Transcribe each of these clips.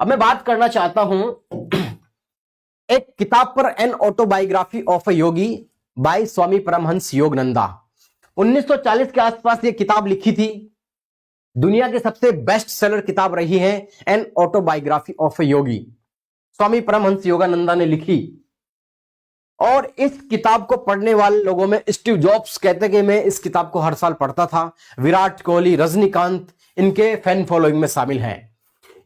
अब मैं बात करना चाहता हूं एक किताब पर, an autobiography of a yogi by Swami Paramahansa Yogananda. 1940 के आसपास ये किताब लिखी थी। दुनिया की सबसे बेस्ट सेलर किताब रही है एन ऑटोबायोग्राफी ऑफ अ योगी, स्वामी परमहंस योगानंदा ने लिखी। और इस किताब को पढ़ने वाले लोगों में स्टीव जॉब्स कहते कि मैं इस किताब को हर साल पढ़ता था। विराट कोहली, रजनीकांत इनके फैन फॉलोइंग में शामिल हैं।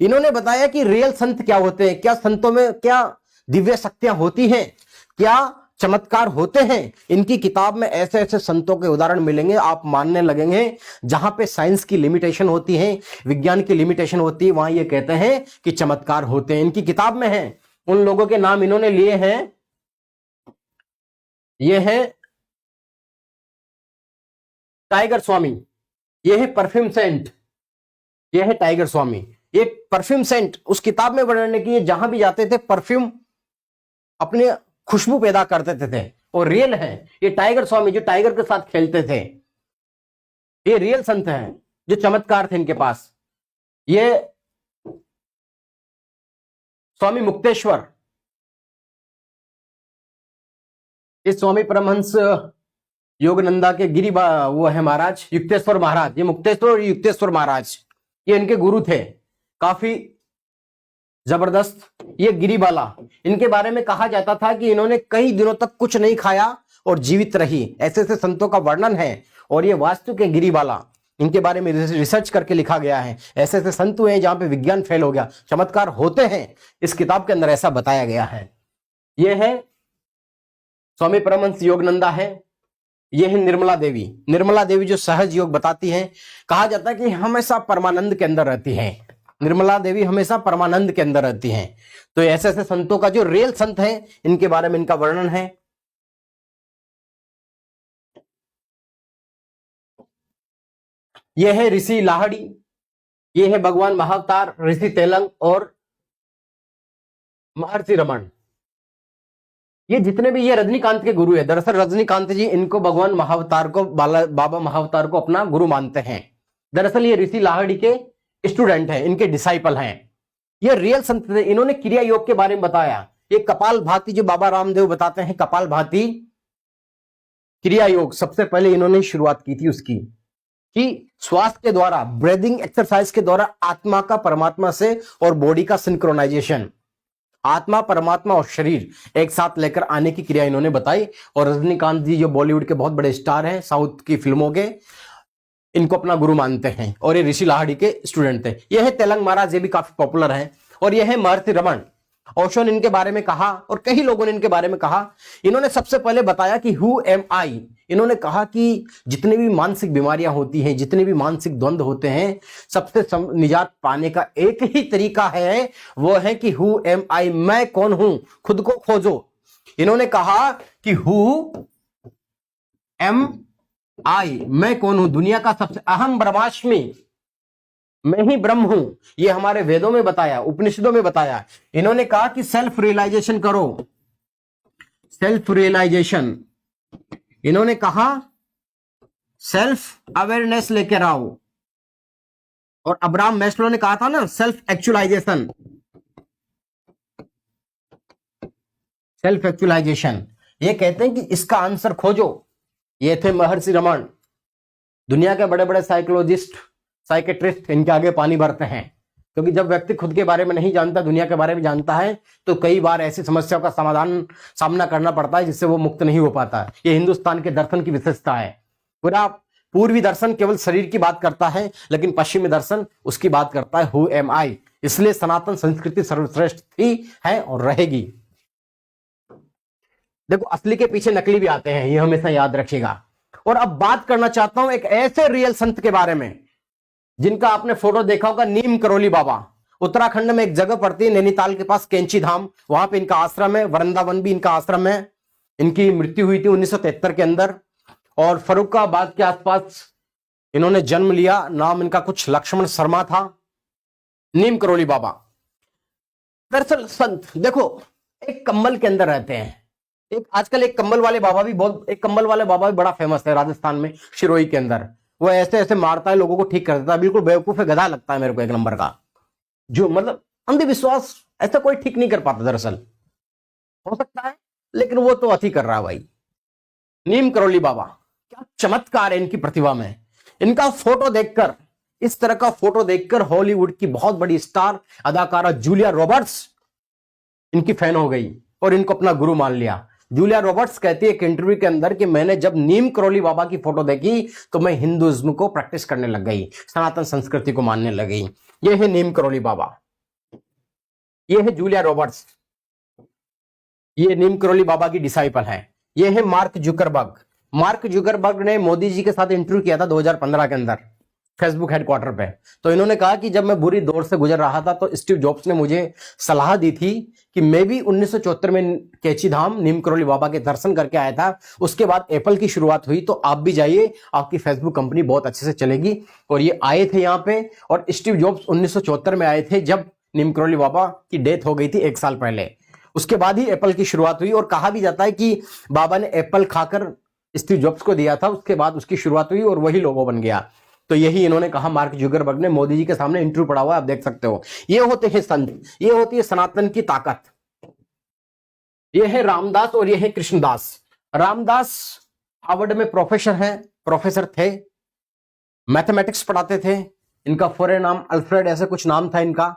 इन्होंने बताया कि रियल संत क्या होते हैं, क्या संतों में क्या दिव्य शक्तियां होती हैं, क्या चमत्कार होते हैं। इनकी किताब में ऐसे ऐसे संतों के उदाहरण मिलेंगे, आप मानने लगेंगे। जहां पे साइंस की लिमिटेशन होती है, विज्ञान की लिमिटेशन होती है, वहां ये कहते हैं कि चमत्कार होते हैं। इनकी किताब में है। उन लोगों के नाम इन्होंने लिए हैं। ये है टाइगर स्वामी, ये है परफ्यूम सेंट, ये है टाइगर स्वामी। ये परफ्यूम सेंट उस किताब में वर्णन किए, जहां भी जाते थे परफ्यूम अपने खुशबू पैदा करते थे। और रियल है ये टाइगर स्वामी, जो टाइगर के साथ खेलते थे। ये रियल संत हैं, जो चमत्कार थे इनके पास। ये स्वामी मुक्तेश्वर, इस स्वामी परमहंस योगानंदा के वो है महाराज युक्तेश्वर महाराज। ये मुक्तेश्वर और युक्तेश्वर महाराज ये इनके गुरु थे, काफी जबरदस्त। ये गिरिबाला, इनके बारे में कहा जाता था कि इन्होंने कई दिनों तक कुछ नहीं खाया और जीवित रही। ऐसे ऐसे संतों का वर्णन है। और ये वास्तु के गिरिबाला, इनके बारे में रिसर्च करके लिखा गया है। ऐसे ऐसे संत हुए हैं जहां पे विज्ञान फेल हो गया, चमत्कार होते हैं। इस किताब के अंदर ऐसा बताया गया है। यह है स्वामी परमहंस योगानंदा है। यह है निर्मला देवी। निर्मला देवी जो सहज योग बताती हैं। कहा जाता है कि हमेशा परमानंद के अंदर रहती हैं। निर्मला देवी हमेशा परमानंद के अंदर रहती हैं। तो ऐसे ऐसे संतों का, जो रियल संत हैं, इनके बारे में इनका वर्णन है। यह है ऋषि लाहड़ी, यह है भगवान महाअवतार ऋषि तेलंग और महर्षि रमन। ये जितने भी, ये रजनीकांत के गुरु है। दरअसल रजनीकांत जी इनको भगवान महाअवतार को, बाबा महाअवतार को अपना गुरु मानते हैं। दरअसल ये ऋषि लाहड़ी के स्टूडेंट हैं, इनके डिसाइपल हैं। ये रियल संत थे। इन्होंने क्रिया योग के बारे में बताया। ये कपाल भाती, जो बाबा रामदेव बताते हैं, कपाल भाती क्रिया योग सबसे पहले इन्होंने शुरुआत की थी उसकी, कि श्वास के द्वारा, ब्रीदिंग एक्सरसाइज के द्वारा आत्मा का परमात्मा से और बॉडी का सिंक्रोनाइजेशन, आत्मा, परमात्मा और शरीर एक साथ लेकर आने की क्रिया इन्होंने बताई। और रजनीकांत जी जो बॉलीवुड के बहुत बड़े स्टार हैं, साउथ की फिल्मों के, इनको अपना गुरु मानते हैं। और ये ऋषि लाहड़ी के स्टूडेंट थे। यह है तेलंग महाराज, ये भी काफी पॉपुलर है। और यह है महर्षि रमन। ओशो ने इनके बारे में कहा और कई लोगों ने इनके बारे में कहा। इन्होंने सबसे पहले बताया कि हु एम आई। इन्होंने कहा कि जितनी भी मानसिक बीमारियां होती हैं, जितने भी मानसिक द्वंद्व होते हैं, सबसे निजात पाने का एक ही तरीका है, वो है कि हु एम आई, मैं कौन हूं, खुद को खोजो। इन्होंने कहा कि हु एम आई, मैं कौन हूं, दुनिया का सबसे, अहम ब्रह्मास्मि, मैं ही ब्रह्म हूं। ये हमारे वेदों में बताया, उपनिषदों में बताया। इन्होंने कहा कि सेल्फ रियलाइजेशन करो, सेल्फ रियलाइजेशन। इन्होंने कहा सेल्फ अवेयरनेस लेकर आओ। और अब्राहम मैस्लो ने कहा था ना, सेल्फ एक्चुअलाइजेशन, सेल्फ एक्चुअलाइजेशन। ये कहते हैं कि इसका आंसर खोजो। ये थे महर्षि रमन। दुनिया के बड़े बड़े साइकोलॉजिस्ट, साइकेट्रिस्ट इनके आगे पानी भरते हैं। क्योंकि जब व्यक्ति खुद के बारे में नहीं जानता, दुनिया के बारे में जानता है, तो कई बार ऐसी समस्याओं का सामना करना पड़ता है जिससे वो मुक्त नहीं हो पाता। ये हिंदुस्तान के दर्शन की विशेषता है। पूरा पूर्वी दर्शन केवल शरीर की बात करता है, लेकिन पश्चिमी दर्शन उसकी बात करता है हु एम आई। इसलिए सनातन संस्कृति सर्वश्रेष्ठ थी, है और रहेगी। देखो, असली के पीछे नकली भी आते हैं, ये हमेशा याद रखिएगा। और अब बात करना चाहता हूं एक ऐसे रियल संत के बारे में जिनका आपने फोटो देखा होगा, नीम करोली बाबा। उत्तराखंड में एक जगह पड़ती है नैनीताल के पास, कैंची धाम, वहां पे इनका आश्रम है। वृंदावन भी इनका आश्रम है। इनकी मृत्यु हुई थी 1973 के अंदर। और फरुखाबाद के आसपास इन्होंने जन्म लिया। नाम इनका कुछ लक्ष्मण शर्मा था। नीम करोली बाबा दरअसल संत, देखो, एक कंबल के अंदर रहते हैं। एक आजकल एक कंबल वाले बाबा भी बड़ा फेमस है राजस्थान में, शिरोई के अंदर। वो ऐसे ऐसे मारता है लोगों को, ठीक कर देता है। बिल्कुल बेवकूफ है, गधा लगता है मेरे को एक नंबर का। जो मतलब अंधविश्वास ऐसा कोई ठीक नहीं कर पाता दरअसल, हो सकता है, लेकिन वो तो अति कर रहा भाई। नीम करोली बाबा, क्या चमत्कार है इनकी प्रतिभा में। इनका फोटो देखकर, इस तरह का फोटो देखकर हॉलीवुड की बहुत बड़ी स्टार अदाकारा जूलिया रॉबर्ट्स इनकी फैन हो गई और इनको अपना गुरु मान लिया। जूलिया रॉबर्ट्स कहती है एक इंटरव्यू के अंदर कि मैंने जब नीम करोली बाबा की फोटो देखी तो मैं हिंदुइज्म को प्रैक्टिस करने लग गई, सनातन संस्कृति को मानने लग गई। ये है नीम करोली बाबा, ये है जूलिया रॉबर्ट्स, ये नीम करोली बाबा की डिसाइपल है। ये है मार्क जुकरबर्ग। मार्क जुकरबर्ग ने मोदी जी के साथ इंटरव्यू किया था 2015 के अंदर फेसबुक हेडक्वार्टर पे। तो इन्होंने कहा कि जब मैं बुरी दौर से गुजर रहा था तो स्टीव जॉब्स ने मुझे सलाह दी थी कि मैं भी 1974 में कैची धाम नीम करोली बाबा के दर्शन करके आया था। उसके बाद एप्पल की शुरुआत हुई, तो आप भी जाइए, आपकी फेसबुक कंपनी बहुत अच्छे से चलेगी। और ये आए थे यहाँ पे, और स्टीव जॉब्स 1974 में आए थे जब नीम करोली बाबा की डेथ हो गई थी 1 साल पहले। उसके बाद ही एप्पल की शुरुआत हुई, और कहा भी जाता है कि बाबा ने एप्पल खाकर स्टीव जॉब्स को दिया था, उसके बाद उसकी शुरुआत हुई और वही लोगो बन गया। तो यही इन्होंने कहा मार्क जुकरबर्ग ने, मोदी जी के सामने इंटरव्यू पड़ा हुआ है, आप देख सकते हो। ये होते हैं संत, ये होती है सनातन की ताकत। ये है रामदास और ये है कृष्णदास। रामदास हार्वर्ड में प्रोफेसर थे, मैथमेटिक्स पढ़ाते थे। इनका पूरे नाम अल्फ्रेड ऐसे कुछ नाम था इनका।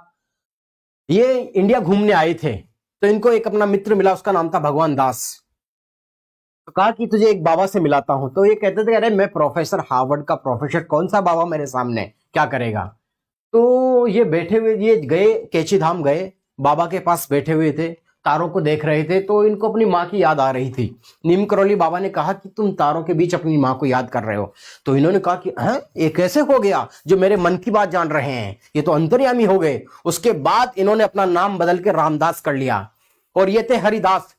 ये इंडिया घूमने आए थे, तो इनको एक अपना मित्र मिला, उसका नाम था भगवान दास। तो कहा कि तुझे एक बाबा से मिलाता हूं। तो ये कहते थे अरे मैं प्रोफेसर, हार्वर्ड का प्रोफेसर, कौन सा बाबा मेरे सामने, क्या करेगा। तो ये बैठे हुए, ये गए कैची धाम गए, बाबा के पास बैठे हुए थे, तारों को देख रहे थे। तो इनको अपनी माँ की याद आ रही थी। नीम करोली बाबा ने कहा कि तुम तारों के बीच अपनी माँ को याद कर रहे हो। तो इन्होंने कहा कि हैं, ये कैसे हो गया जो मेरे मन की बात जान रहे हैं, ये तो अंतर्यामी हो गए। उसके बाद इन्होंने अपना नाम बदल के रामदास कर लिया। और ये थे हरिदास,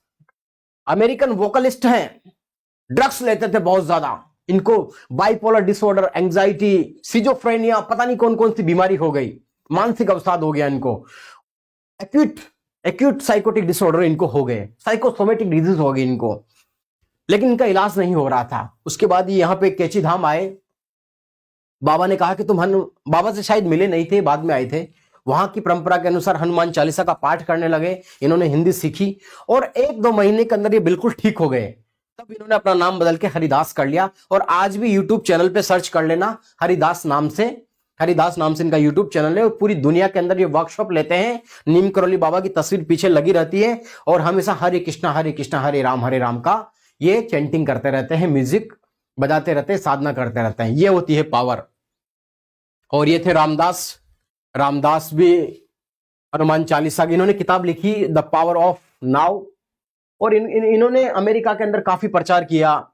अमेरिकन वोकलिस्ट हैं, ड्रग्स लेते थे बहुत ज्यादा। इनको बाइपोलर डिसऑर्डर, एंजाइटी, सिजोफ्रेनिया, पता नहीं कौन कौन सी बीमारी हो गई, मानसिक अवसाद हो गया इनको, एक्यूट साइकोटिक डिसऑर्डर इनको हो गए, साइकोसोमेटिक डिजीज हो गई इनको, लेकिन इनका इलाज नहीं हो रहा था। उसके बाद ये यहां पे कैची धाम आए। बाबा ने कहा कि तुम बाबा से शायद मिले नहीं थे, बाद में आए थे। वहां की परंपरा के अनुसार हनुमान चालीसा का पाठ करने लगे। इन्होंने हिंदी सीखी और 1-2 महीने के अंदर ये बिल्कुल ठीक हो गए। तब इन्होंने अपना नाम बदल के हरिदास कर लिया। और आज भी यूट्यूब चैनल पे सर्च कर लेना, हरिदास नाम से इनका यूट्यूब चैनल है। और पूरी दुनिया के अंदर ये वर्कशॉप लेते हैं। नीम करोली बाबा की तस्वीर पीछे लगी रहती है और हमेशा हरे कृष्णा हरे राम का ये चैंटिंग करते रहते हैं, म्यूजिक बजाते रहते हैं, साधना करते रहते हैं। ये होती है पावर। और ये थे रामदास भी हनुमान चालीसा की, इन्होंने किताब लिखी द पावर ऑफ नाउ। और इन्होंने अमेरिका के अंदर काफी प्रचार किया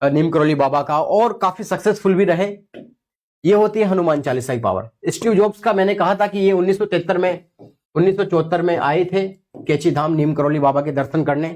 नीम करोली बाबा का, और काफी सक्सेसफुल भी रहे। ये होती है हनुमान चालीसा की पावर। स्टीव जॉब्स का मैंने कहा था कि ये 1973 में आए थे कैची धाम नीम करोली बाबा के दर्शन करने।